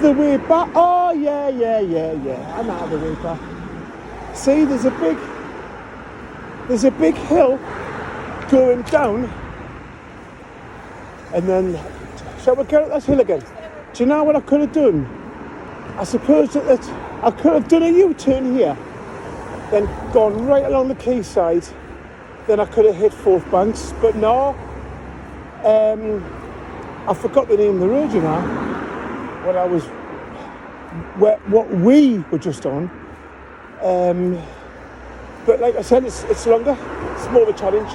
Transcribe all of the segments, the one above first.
The way back. Oh yeah. I know the way back. See, there's a big hill going down, and then shall we get up that hill again? Do you know what I could have done? I suppose that I could have done a U-turn here, then gone right along the quayside. Then I could have hit Forth Banks, but no. I forgot the name of the road, you know. What we were just on. But like I said, it's longer. It's more of a challenge.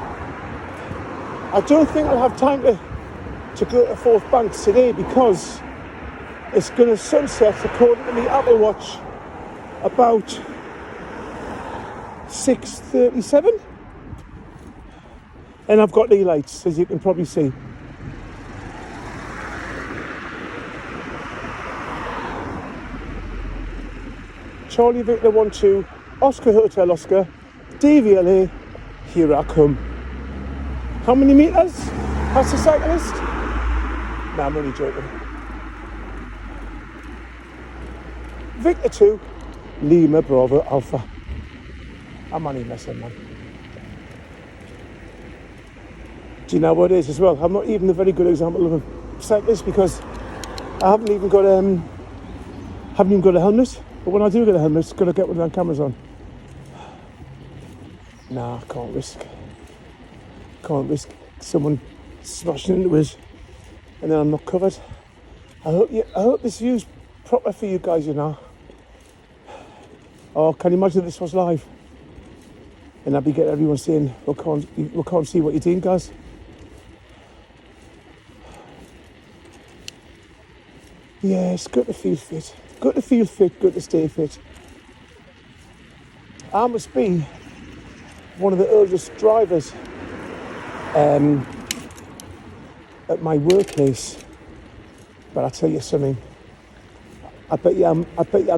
I don't think I'll have time to go to Forth Banks today because it's going to sunset, according to the Apple Watch, about 6:37. And I've got the lights, as you can probably see. Charlie Victor 1-2, Oscar Hotel Oscar, DVLA, here I come. How many metres? That's the cyclist? Nah, I'm only joking. Victor 2, Lima Bravo Alpha. I'm only messing, man. Do you know what it is as well? I'm not even a very good example of a cyclist because I haven't even got a helmet. But when I do get a helmet, I've got to get one of the cameras on. Nah, I can't risk someone smashing into us and then I'm not covered. I hope this view's proper for you guys, you know. Oh, can you imagine if this was live? And I'd be getting everyone saying, we can't see what you're doing, guys. Yeah, it's good to feel fit. Good to feel fit, good to stay fit. I must be one of the oldest drivers at my workplace. But I'll tell you something. I bet you I'm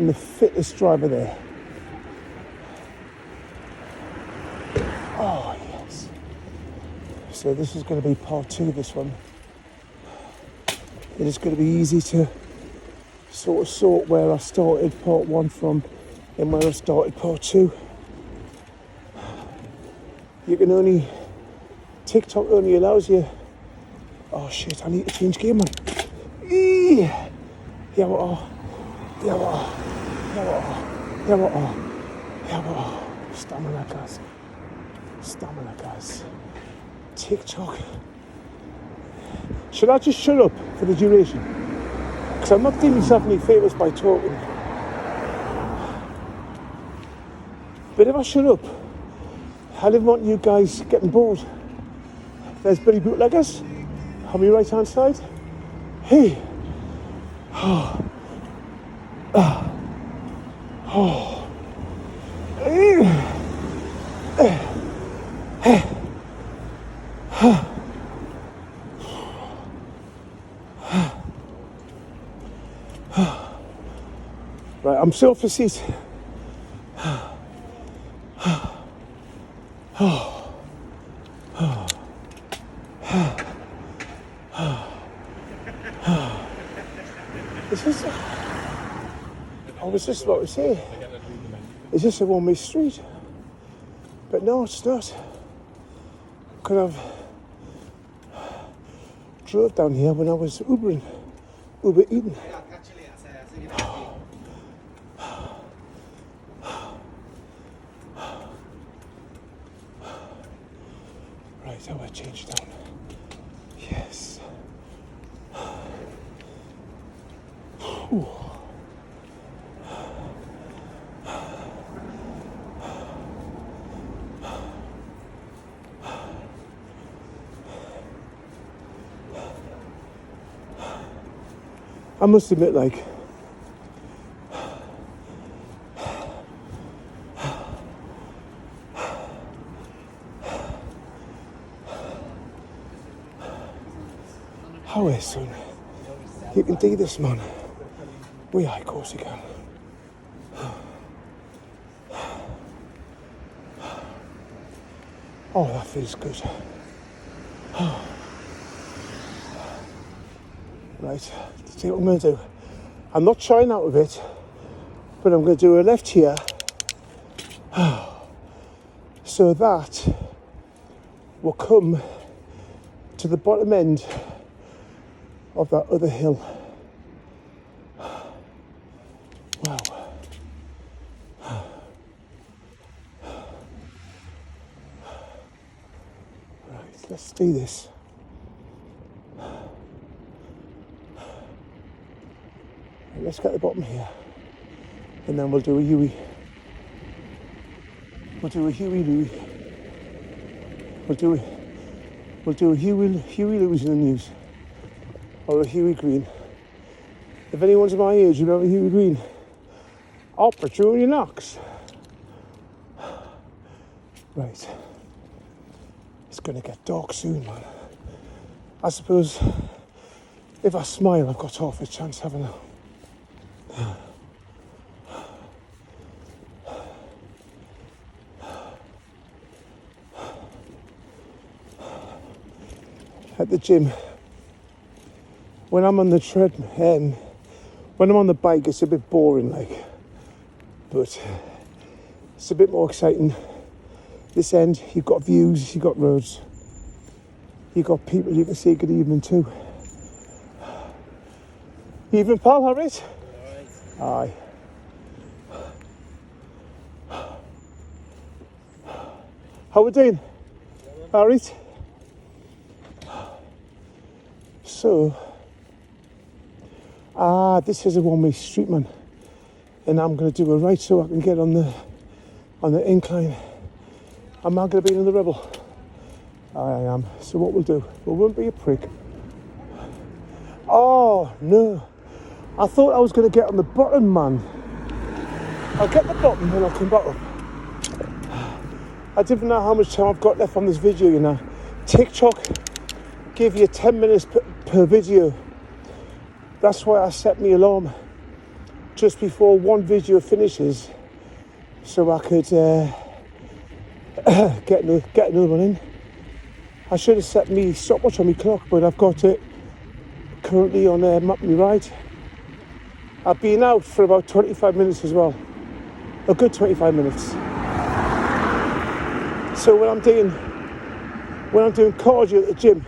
the fittest driver there. Oh yes. So this is going to be part 2 of this one. It is going to be easy to sort where I started part 1 from and where I started part 2. TikTok only allows you. Oh shit! I need to change gear, man. Stamina, guys. TikTok. Should I just shut up for the duration? Because I'm not doing myself any favours by talking. But if I shut up, I didn't want you guys getting bored. There's Billy Bootleggers on my right hand side. Hey. Right, I'm still for seat. I was just about to say, is this a one-way street? But no, it's not. Because I've drove down here when I was Uber eating. Right, how I change down. Yes. Ooh. I must admit, like, how is son? You can do this, man. We are, of course you can. Oh, that feels good. Right, see what I'm going to do. I'm not trying out of it, but I'm going to do a left here so that will come to the bottom end of that other hill. Wow. Right, let's do this. Let's get the bottom here, and then we'll do a Huey. We'll do a Huey Louie. We'll do a Huey Louie's in the news, or a Huey Green. If anyone's my age, you remember Huey Green? Opportunity knocks. Right. It's gonna get dark soon, man. I suppose if I smile, I've got half a chance, haven't I? At the gym, when I'm on the treadmill, when I'm on the bike, it's a bit boring, like, but it's a bit more exciting. This end, you've got views, you've got roads, you've got people you can say good evening to. Evening, pal, how are it? Aye. How we doing? All right. So, this is a one-way street, man, and I'm going to do a right so I can get on the incline. I'm not going to be in the rebel. I am. So what we'll do? We won't be a prick. Oh no! I thought I was going to get on the bottom, man. I'll get the bottom and I'll come back up. I didn't know how much time I've got left on this video, you know. TikTok give you 10 minutes per video. That's why I set my alarm just before one video finishes, so I could get another one in. I should have set me stopwatch on my clock, but I've got it currently on map me ride. I've been out for about 25 minutes as well, a good 25 minutes. So when I'm doing cardio at the gym,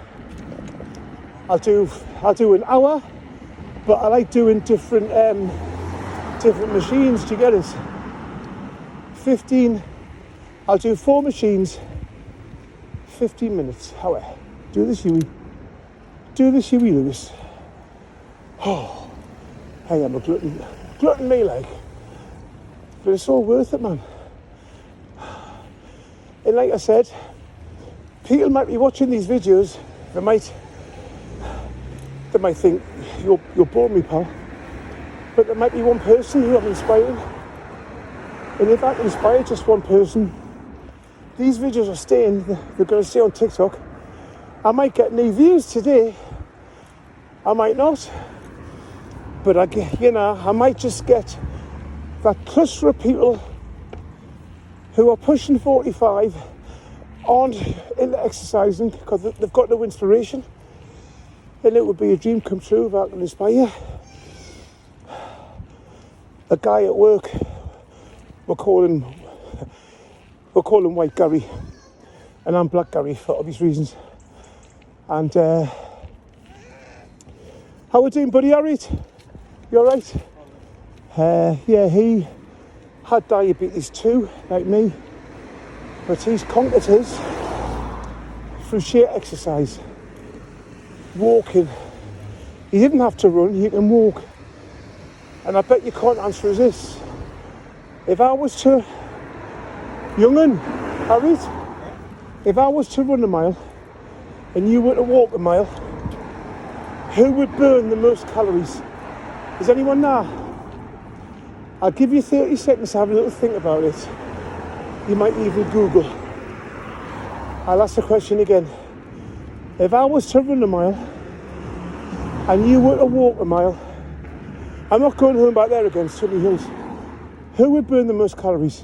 I'll do an hour, but I like doing different machines. Do you get it? 15. I'll do 4 machines, 15 minutes. However, do this Huey Lewis. Oh, I am a glutton me like, but it's all worth it, man. And like I said, people might be watching these videos. They might think you're boring me, pal. But there might be one person who I'm inspiring, and if I can inspire just one person, these videos are staying. They're going to stay on TikTok. I might get new views today. I might not. But I might just get that cluster of people who are pushing 45, aren't into exercising because they've got no inspiration. And it would be a dream come true if I can inspire. A guy at work, we'll call him White Gary, and I'm Black Gary for obvious reasons. And how we doing, buddy? All right? You all right? Yeah, he had diabetes too, like me, but he's conquered his through sheer exercise, walking. He didn't have to run; he can walk. And I bet you can't answer this. If I was to, young'un, Harriet, if I was to run a mile and you were to walk a mile, who would burn the most calories? Is anyone there? I'll give you 30 seconds to have a little think about it. You might even Google. I'll ask the question again. If I was to run a mile and you were to walk a mile, I'm not going home back there again, Sunny Hills. Who would burn the most calories?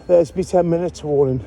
There's me 10 minutes warning.